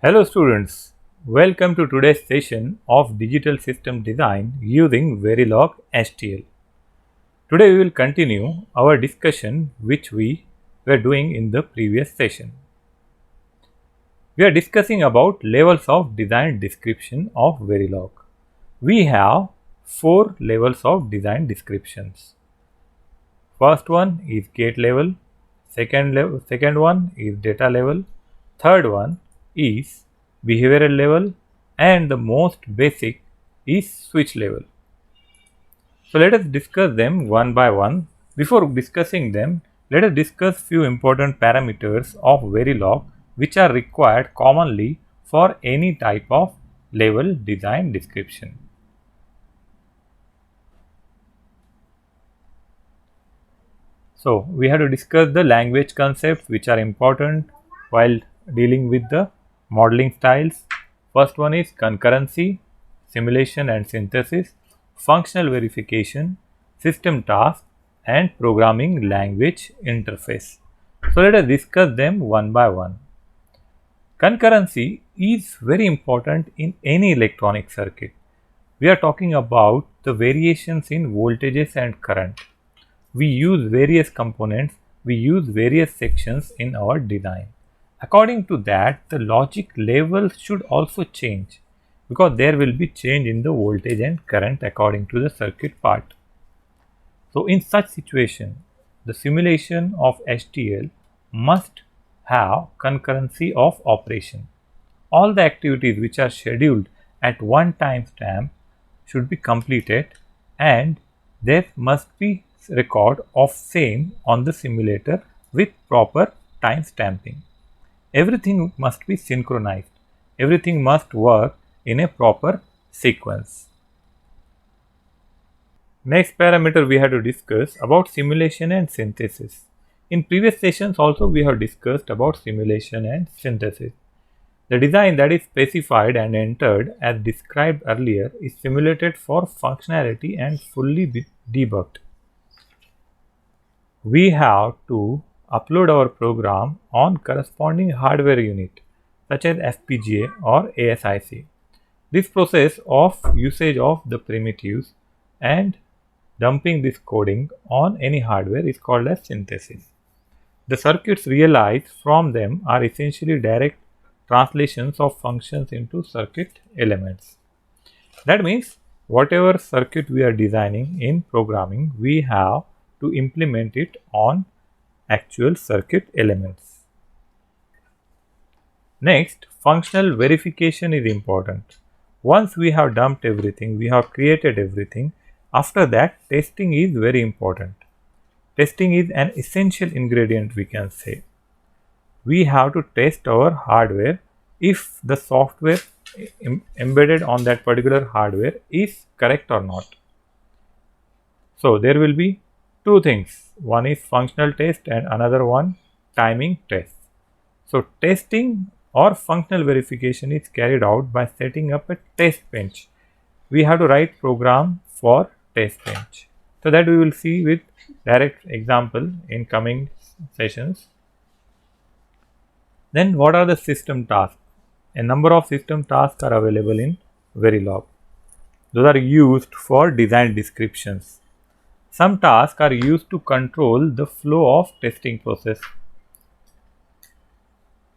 Hello students, welcome to today's session of Digital System Design using Verilog STL. Today we will continue our discussion which we were doing in the previous session. We are discussing about levels of design description of Verilog. We have 4 levels of design descriptions. First one is gate level, second one is data level, third one is behavioral level, and the most basic is switch level. So let us discuss them one by one. Before discussing them, let us discuss few important parameters of Verilog which are required commonly for any type of level design description. So we have to discuss the language concepts which are important while dealing with the modeling styles. First one is concurrency, simulation and synthesis, functional verification, system task, and programming language interface. So let us discuss them one by one. Concurrency is very important in any electronic circuit. We are talking about the variations in voltages and current. We use various components, we use various sections in our design. According to that, the logic level should also change because there will be change in the voltage and current according to the circuit part. So in such situation, the simulation of STL must have concurrency of operation. All the activities which are scheduled at one time stamp should be completed and there must be record of same on the simulator with proper time stamping. Everything must be synchronized. Everything must work in a proper sequence. Next parameter we have to discuss about simulation and synthesis. In previous sessions also we have discussed about simulation and synthesis. The design that is specified and entered as described earlier is simulated for functionality and fully debugged. We have to upload our program on corresponding hardware unit such as FPGA or ASIC. This process of usage of the primitives and dumping this coding on any hardware is called as synthesis. The circuits realized from them are essentially direct translations of functions into circuit elements. That means whatever circuit we are designing in programming, we have to implement it on actual circuit elements. Next, functional verification is important. Once we have dumped everything, we have created everything, after that testing is very important. Testing is an essential ingredient, we can say. We have to test our hardware if the software embedded on that particular hardware is correct or not. So there will be two things. One is functional test and another one timing test. So testing or functional verification is carried out by setting up a test bench. We have to write program for test bench. So that we will see with direct example in coming sessions. Then what are the system tasks? A number of system tasks are available in Verilog. Those are used for design descriptions. Some tasks are used to control the flow of testing process.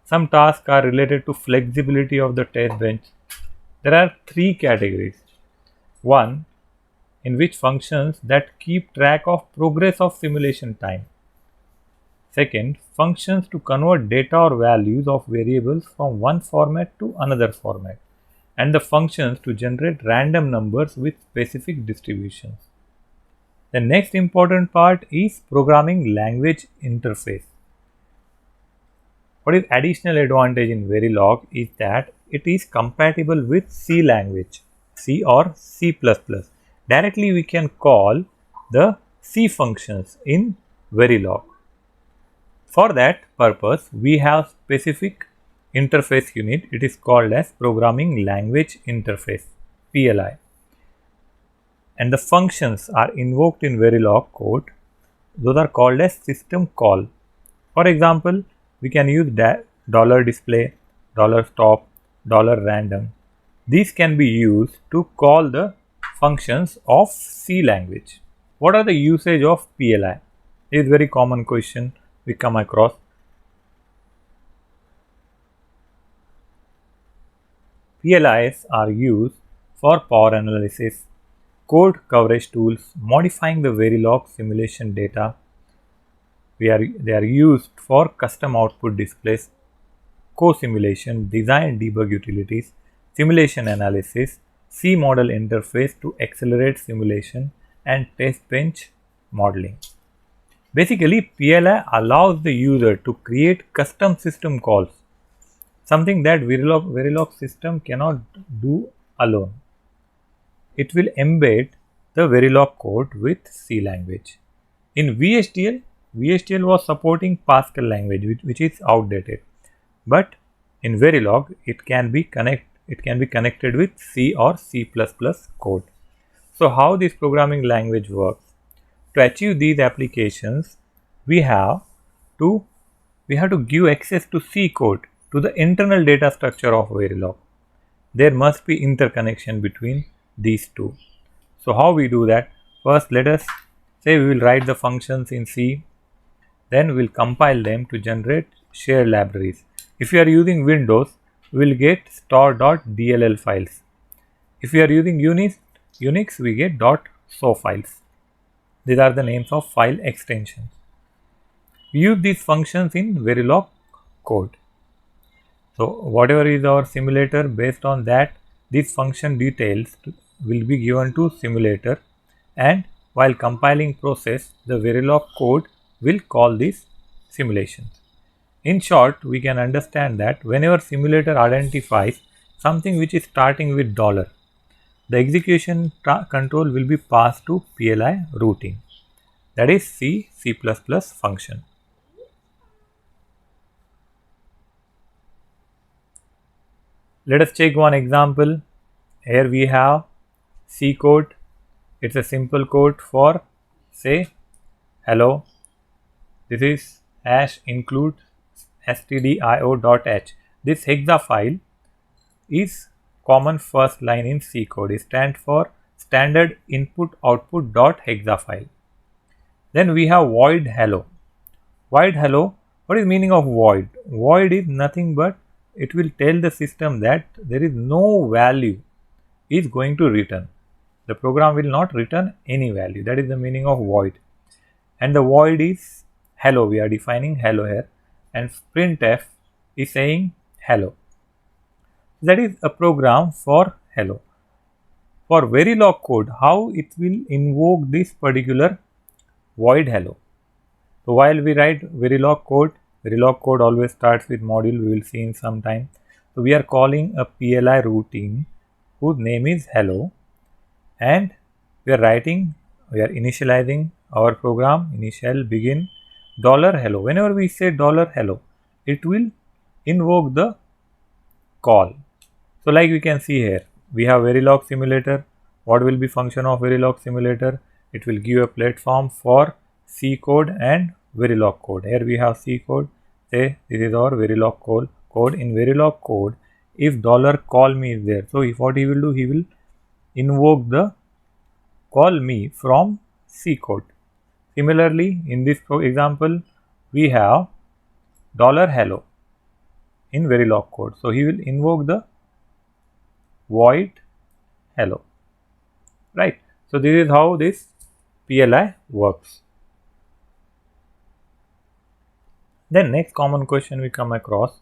Some tasks are related to flexibility of the test bench. There are three categories. One, in which functions that keep track of progress of simulation time. Second, functions to convert data or values of variables from one format to another format. And the functions to generate random numbers with specific distributions. The next important part is programming language interface. What is additional advantage in Verilog is that it is compatible with C language, C or C++. Directly we can call the C functions in Verilog. For that purpose, we have specific interface unit. It is called as Programming Language Interface, PLI. And the functions are invoked in Verilog code. Those are called as system call. For example, we can use $display, $stop, $random. These can be used to call the functions of C language. What are the usage of PLI? This is very common question we come across. PLIs are used for power analysis, code coverage tools, modifying the Verilog simulation data. They are used for custom output displays, co-simulation, design debug utilities, simulation analysis, C model interface to accelerate simulation, and test bench modeling. Basically, PLI allows the user to create custom system calls, something that Verilog system cannot do alone. It will embed the Verilog code with C language. In VHDL was supporting Pascal language, which is outdated. But in Verilog, it can be connected with C or C++ code. So how this programming language works? To achieve these applications, we have to give access to C code to the internal data structure of Verilog. There must be interconnection between these two. So how we do that? First, let us say we will write the functions in C, then we will compile them to generate shared libraries. If you are using Windows, we will get star.dll files. If you are using Unix, we get .so files. These are the names of file extensions. We use these functions in Verilog code. So whatever is our simulator, based on that, these function details will be given to simulator, and while compiling process, the Verilog code will call these simulations. In short, we can understand that whenever simulator identifies something which is starting with $, the execution control will be passed to PLI routing, that is C function. Let us check one example. Here we have C code. It's a simple code for, say, hello. This is #include stdio.h. This hexa file is common first line in C code. It stands for standard input output .hexa file. Then we have void hello. Void hello. What is meaning of void? Void is nothing but it will tell the system that there is no value is going to return. The program will not return any value. That is the meaning of void. And the void is hello. We are defining hello here. And printf is saying hello. That is a program for hello. For Verilog code, how it will invoke this particular void hello. So while we write Verilog code always starts with module, we will see in some time. So we are calling a PLI routine whose name is hello, and we are initializing our program, initial begin $hello. Whenever we say $hello, it will invoke the call. So like we can see here, we have Verilog simulator. What will be function of Verilog simulator? It will give a platform for C code and Verilog code. Here we have C code. Say this is our Verilog code. In Verilog code, if $call me is there, so what he will do, he will invoke the call me from C code. Similarly, in this example, we have $hello in Verilog code. So he will invoke the void hello. Right. So this is how this PLI works. Then next common question we come across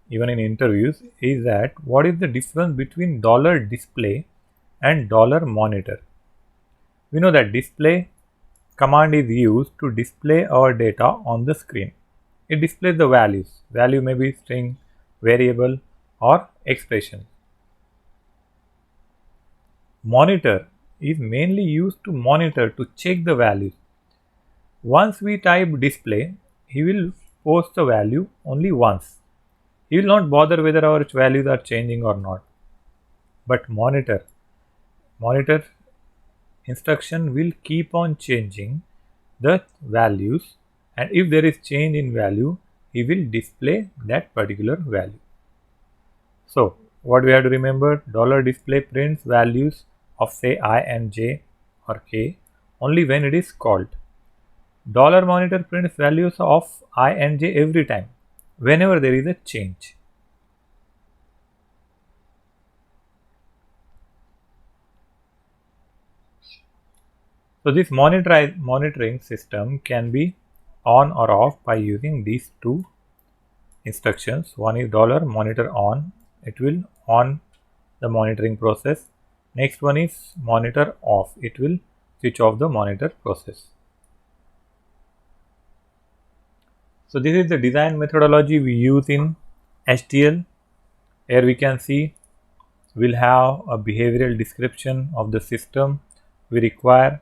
even in interviews is that what is the difference between $display and $monitor? We know that display command is used to display our data on the screen. It displays the values. Value may be string, variable or expression. Monitor is mainly used to monitor, to check the values. Once we type display, he will post the value only once. He will not bother whether our values are changing or not. But monitor instruction will keep on changing the values, and if there is change in value, he will display that particular value. So what we have to remember, $display prints values of say I and j or k only when it is called. $monitor prints values of I and j every time whenever there is a change. So this monitoring system can be on or off by using these two instructions. One is $monitor on, it will on the monitoring process. Next one is monitor off, it will switch off the monitor process. So this is the design methodology we use in STL. Here we can see we'll have a behavioral description of the system we require.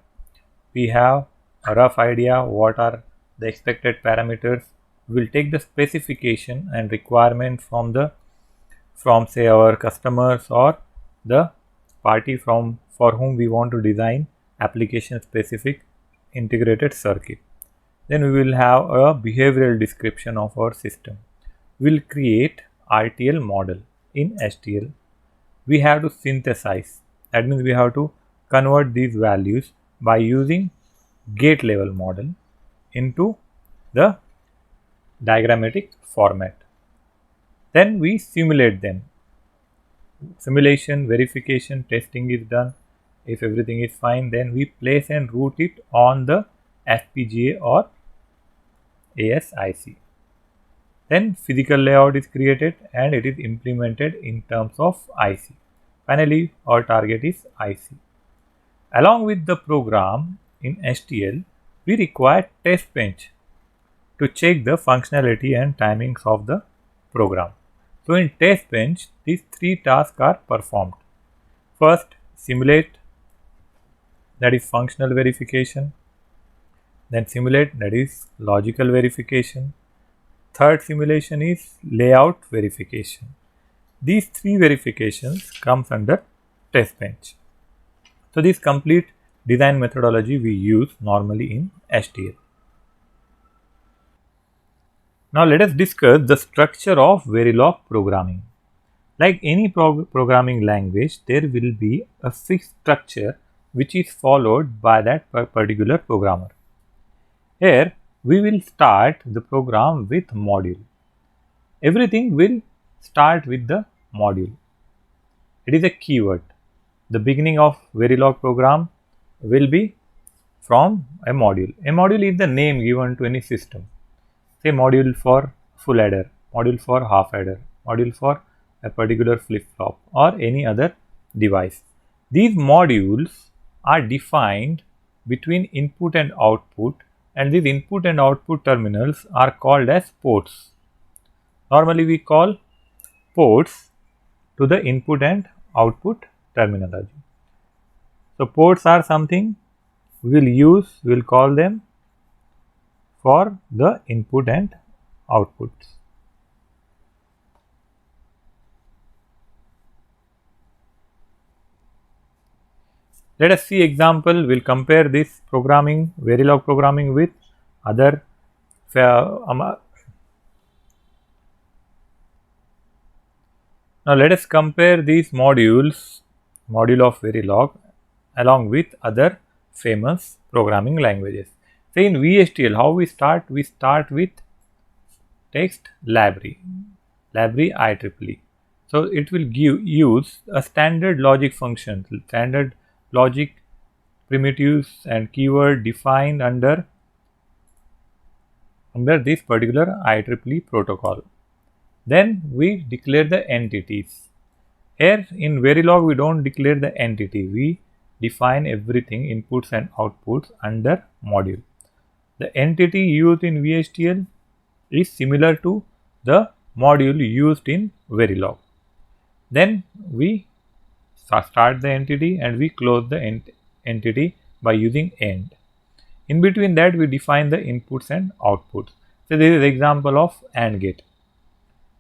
We have a rough idea what are the expected parameters. We'll take the specification and requirement from say our customers or the party for whom we want to design application specific integrated circuit. Then we will have a behavioral description of our system. We'll create RTL model in STL. We have to synthesize, that means we have to convert these values by using gate level model into the diagrammatic format. Then we simulate them. Simulation, verification, testing is done. If everything is fine, then we place and route it on the FPGA or ASIC. Then physical layout is created and it is implemented in terms of IC. Finally, our target is IC. Along with the program in STL, we require test bench to check the functionality and timings of the program. So in test bench, these three tasks are performed. First, simulate, that is functional verification. Then simulate, that is logical verification. Third simulation is layout verification. These three verifications comes under test bench. So this complete design methodology we use normally in STL. Now let us discuss the structure of Verilog programming. Like any programming language, there will be a fixed structure which is followed by that particular programmer. Here we will start the program with module. Everything will start with the module. It is a keyword. The beginning of Verilog program will be from a module. A module is the name given to any system. Say module for full adder, module for half adder, module for a particular flip-flop or any other device. These modules are defined between input and output, and these input and output terminals are called as ports. Normally we call ports to the input and output terminology. So ports are something we will call them for the input and outputs. Let us see example. We'll compare this programming, Verilog programming with other now let us compare these modules, module of Verilog along with other famous programming languages. Say in VHDL, how we start? We start with text library IEEE. So it will use a standard logic function, standard logic primitives and keyword defined under this particular IEEE protocol. Then we declare the entities. Here in Verilog we don't declare the entity, we define everything, inputs and outputs under module. The entity used in VHDL is similar to the module used in Verilog. Then we start the entity and we close the entity by using AND. In between that we define the inputs and outputs. So this is example of AND gate,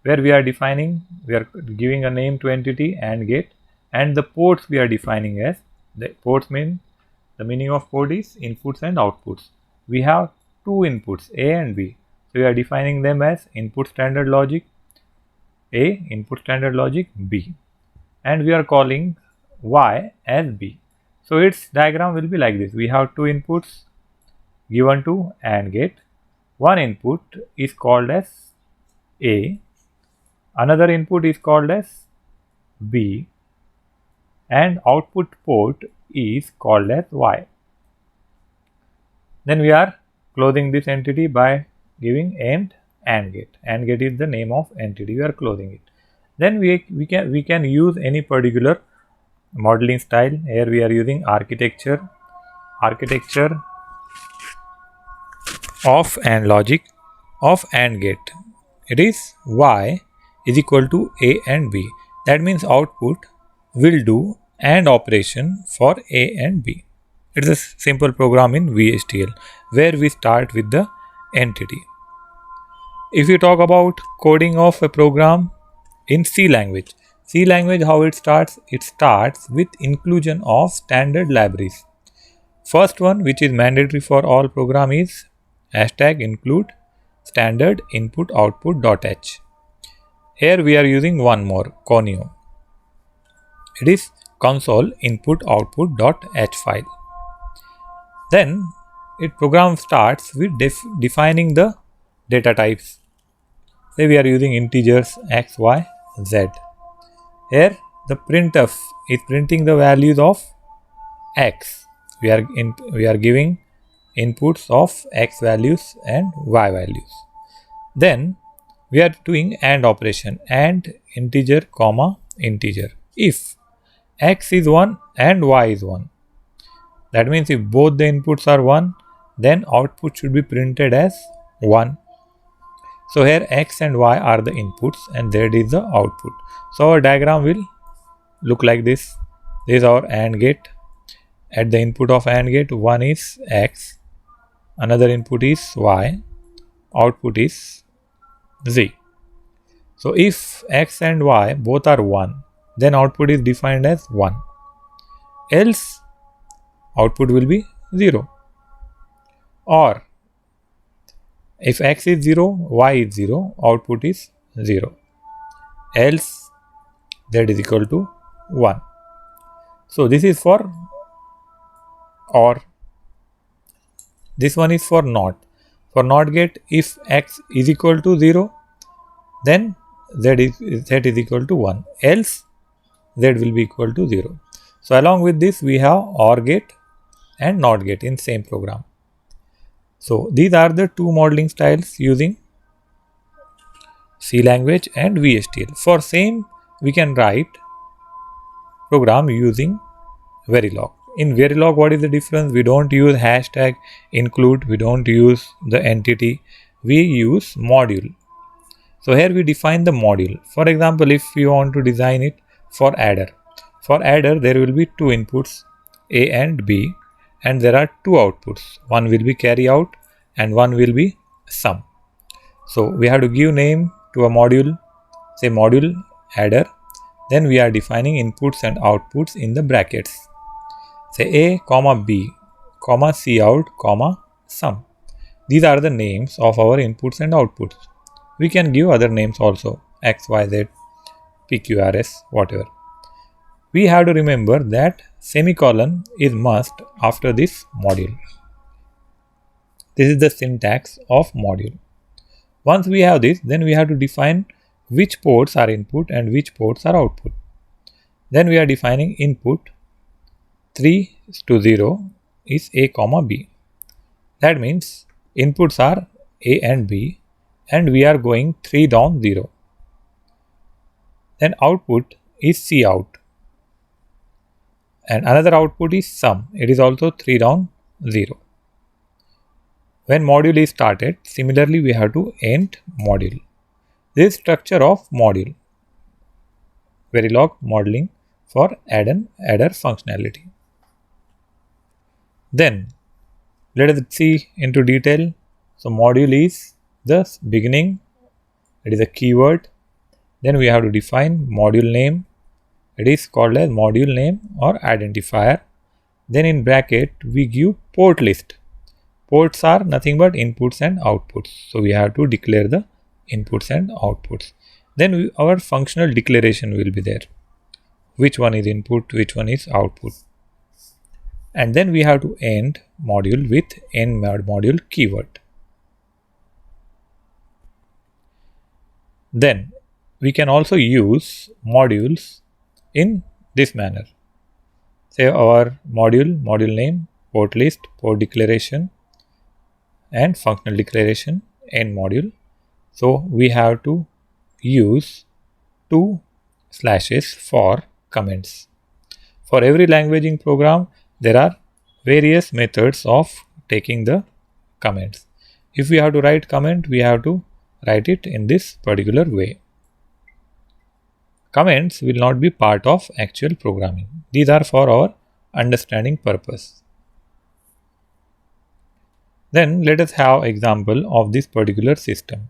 where we are giving a name to entity AND gate, and the ports we are defining as the ports mean the meaning of port is inputs and outputs. We have two inputs A and B, so we are defining them as input standard logic A, input standard logic B. and we are calling y as b. So its diagram will be like this. We have two inputs given to AND gate. One input is called as A, another input is called as B, and output port is called as Y. Then we are closing this entity by giving AND gate. AND gate is the name of entity. We are closing it. Then we can use any particular modeling style. Here we are using architecture of AND logic of AND gate. It is Y is equal to A and B. That means output will do AND operation for A and B. It is a simple program in VHDL where we start with the entity. If you talk about coding of a program in C language how it starts? It starts with inclusion of standard libraries. First one, which is mandatory for all program, is #include standard input output.h. Here we are using one more, Conio. It is console input output.h file. Then program starts with defining the data types. Say we are using integers x, y, z. Here the printf is printing the values of x. We are giving inputs of x values and y values. Then we are doing AND operation, AND integer comma integer. If x is 1 and y is 1, that means if both the inputs are 1, then output should be printed as 1. So here x and y are the inputs and z is the output. So our diagram will look like this. This is our AND gate. At the input of AND gate, one is x, another input is y, output is z. So if x and y both are 1, then output is defined as 1. Else output will be 0. Or if x is 0, y is 0, output is 0. Else z is equal to 1. So this is for OR. This one is for NOT. For NOT gate, if x is equal to 0, then z is equal to 1. Else z will be equal to 0. So along with this, we have OR gate and NOT gate in same program. So these are the two modeling styles using C language and VHDL. For same, we can write program using Verilog. In Verilog, what is the difference? We don't use #include, we don't use the entity, we use module. So here we define the module. For example, if you want to design it for adder. For adder, there will be two inputs, A and B, and there are two outputs. One will be carry out and one will be sum. So we have to give name to a module, say module adder. Then we are defining inputs and outputs in the brackets. Say A, comma B, comma Cout, comma sum. These are the names of our inputs and outputs. We can give other names also, X, Y, Z, PQRS, whatever. We have to remember that semicolon is must after this module. This is the syntax of module. Once we have this, then we have to define which ports are input and which ports are output. Then we are defining input 3 to 0 is A, comma B. That means inputs are A and B and we are going 3 down 0. Then output is Cout. And another output is sum. It is also 3 down 0. When module is started, similarly we have to end module. This is structure of module. Verilog modeling for adder functionality. Then let us see into detail. So module is the beginning. It is a keyword. Then we have to define module name. It is called as module name or identifier. Then in bracket we give port list. Ports are nothing but inputs and outputs. So we have to declare the inputs and outputs. Then our functional declaration will be there. which one is input, which one is output. And then we have to end module with end module keyword. Then we can also use modules in this manner. Say our module name, port list, port declaration, and functional declaration, end module. So we have to use 2 slashes for comments. For every languaging program, there are various methods of taking the comments. If we have to write comment, we have to write it in this particular way. Comments will not be part of actual programming. These are for our understanding purpose. Then let us have example of this particular system.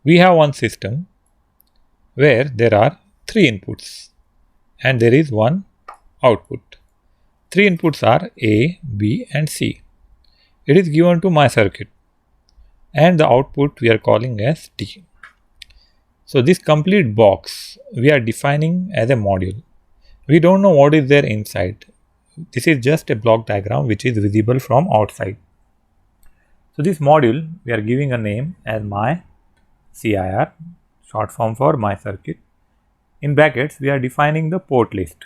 We have one system where there are 3 inputs and there is one output. 3 inputs are A, B and C. It is given to my circuit and the output we are calling as D. So this complete box we are defining as a module. We don't know what is there inside. This is just a block diagram which is visible from outside. So this module we are giving a name as my CIR, short form for my circuit. In brackets we are defining the port list.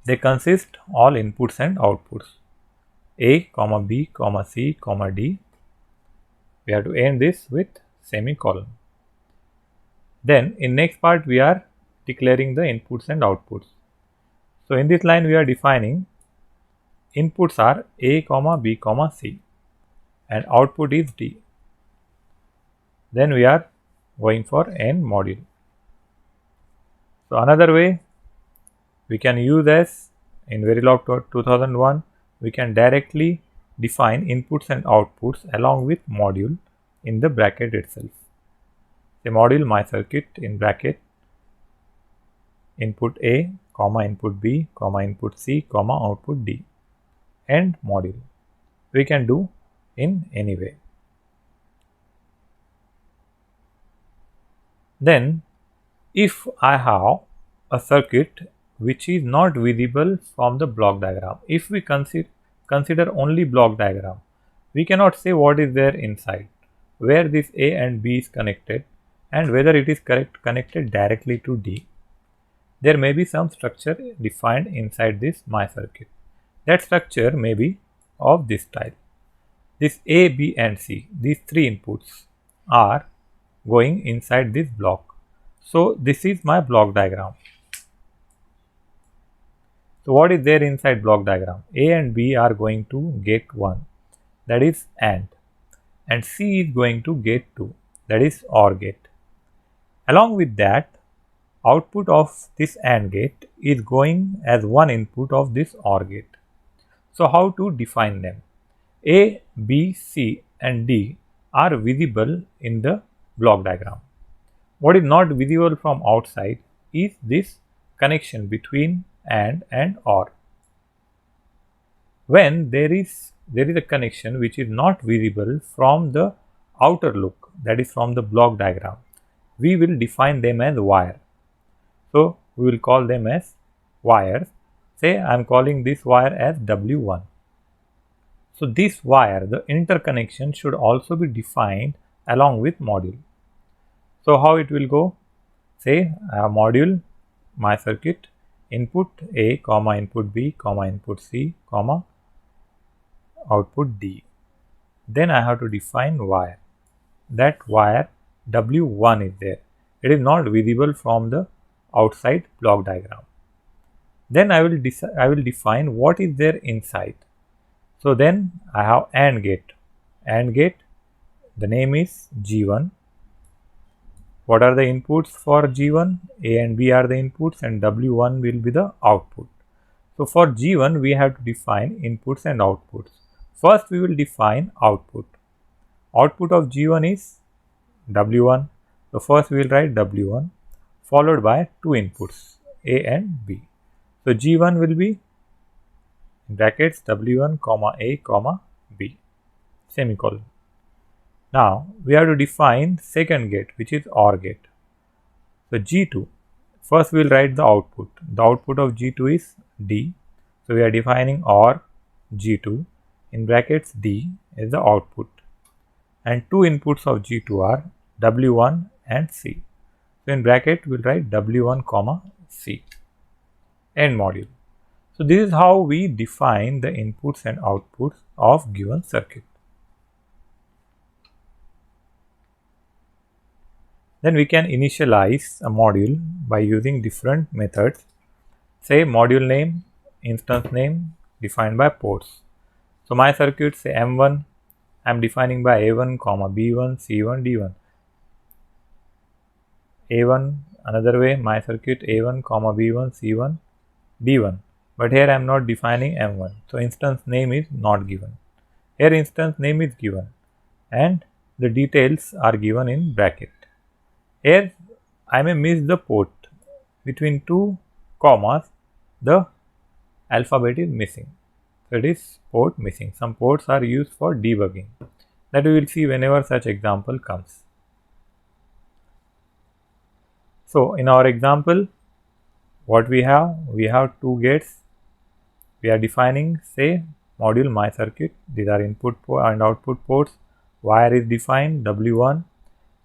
They consist all inputs and outputs. A, B, C, D. We have to end this with semicolon. Then in next part we are declaring the inputs and outputs. So in this line we are defining inputs are A, B, C and output is D. Then we are going for end module. So another way we can use as in Verilog 2001, we can directly define inputs and outputs along with module in the bracket itself. The module my circuit in bracket input A, input B, input C, output D, end module. We can do in any way. Then if I have a circuit which is not visible from the block diagram, if we consider only block diagram, we cannot say what is there inside, where this A and B is connected and whether it is connected directly to D. There may be some structure defined inside this my circuit. That structure may be of this type. This A, B and C, these 3 inputs are going inside this block. So this is my block diagram. So what is there inside block diagram? A and B are going to gate 1, that is AND, and C is going to gate 2, that is OR gate. Along with that, output of this AND gate is going as one input of this OR gate. So how to define them? A, B, C and D are visible in the block diagram. What is not visible from outside is this connection between AND and OR. When there is a connection which is not visible from the outer look, that is from the block diagram, we will define them as wire. So we will call them as wires. Say I am calling this wire as W1. So this wire, the interconnection should also be defined along with module. So how it will go? Say module my circuit input A, input B, input C, output D. Then I have to define wire. That wire W1 is there. It is not visible from the outside block diagram. Then I will define what is there inside. So then I have AND gate. AND gate, the name is G1. What are the inputs for G1? A and B are the inputs and W1 will be the output. So for G1 we have to define inputs and outputs. First we will define output. Output of G1 is W1. So first we will write W1 followed by 2 inputs A and B. So G1 will be in brackets W1, A, B, semicolon. Now we have to define second gate which is OR gate. So G2, First we will write the output. The output of G2 is D. So we are defining OR G2 in brackets D is the output, and two inputs of G2 are W1 and C. So in bracket we will write W1 comma C. End module. So this is how we define the inputs and outputs of given circuit. Then we can initialize a module by using different methods. Say module name, instance name defined by ports. So my circuit say M1, I am defining by A1, B1, C1, D1. A1 another way, my circuit A1, B1, C1, D1. But here I am not defining M1. So instance name is not given. Here instance name is given and the details are given in bracket. Here I may miss the port. Between two commas the alphabet is missing. So it is port missing. Some ports are used for debugging. That we will see whenever such example comes. So in our example, what we have two gates. We are defining say module my circuit. These are input and output ports. Wire is defined W1.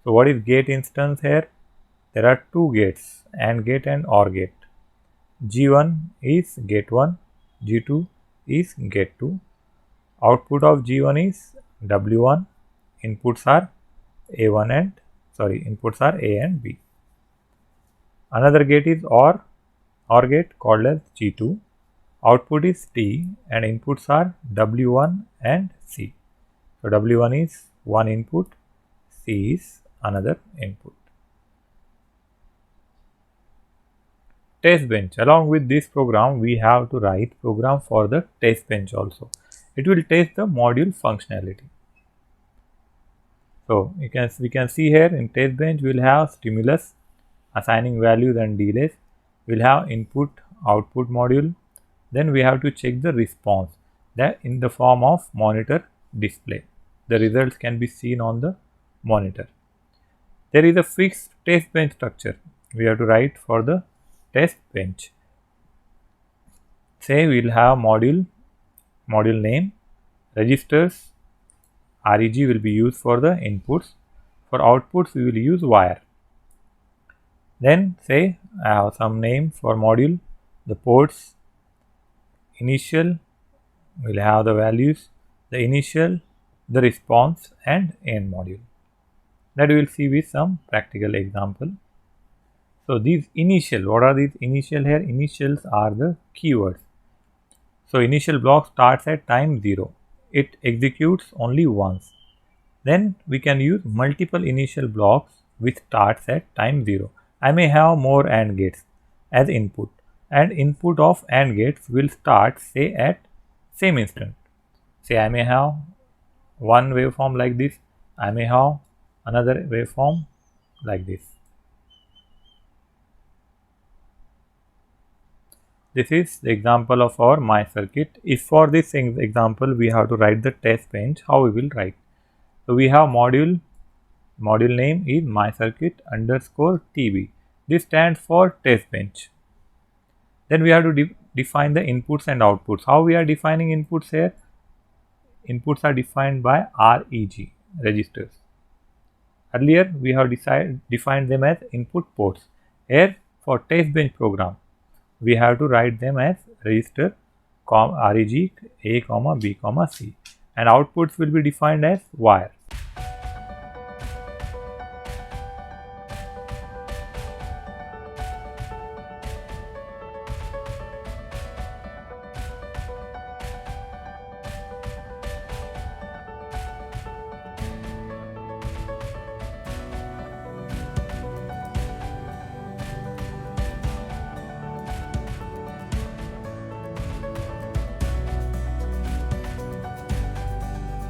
So what is gate instance here? There are two gates, AND gate and OR gate. G1 is gate 1, G2 is gate 2. Output of G1 is W1. Inputs are inputs are A and B. Another gate is OR gate called as G2. Output is T and inputs are W1 and C. So W1 is one input, C is another input. Test bench. Along with this program, we have to write program for the test bench also. It will test the module functionality. So we can see here in test bench we will have stimulus, assigning values and delays. We will have input output module. Then we have to check the response that in the form of monitor display. The results can be seen on the monitor. There is a fixed test bench structure we have to write for the test bench. Say we will have module name, registers, reg will be used for the inputs. For outputs we will use wire. Then say I have some name for module, the ports, initial will have the values, the initial, the response and end module. That we will see with some practical example. So these initial, what are these initial here? Initials are the keywords. So initial block starts at time 0. It executes only once. Then we can use multiple initial blocks which starts at time 0. I may have more AND gates as input, and input of AND gates will start say at same instant. Say I may have one waveform like this, I may have another waveform like this. This is the example of our my circuit. If for this example we have to write the test bench, how we will write? So we have module name is my circuit underscore TB. This stands for test bench. Then we have to define the inputs and outputs. How we are defining inputs here? Inputs are defined by REG, registers. Earlier we have defined them as input ports. Here for test bench program, we have to write them as register reg A, B, C, and outputs will be defined as wire.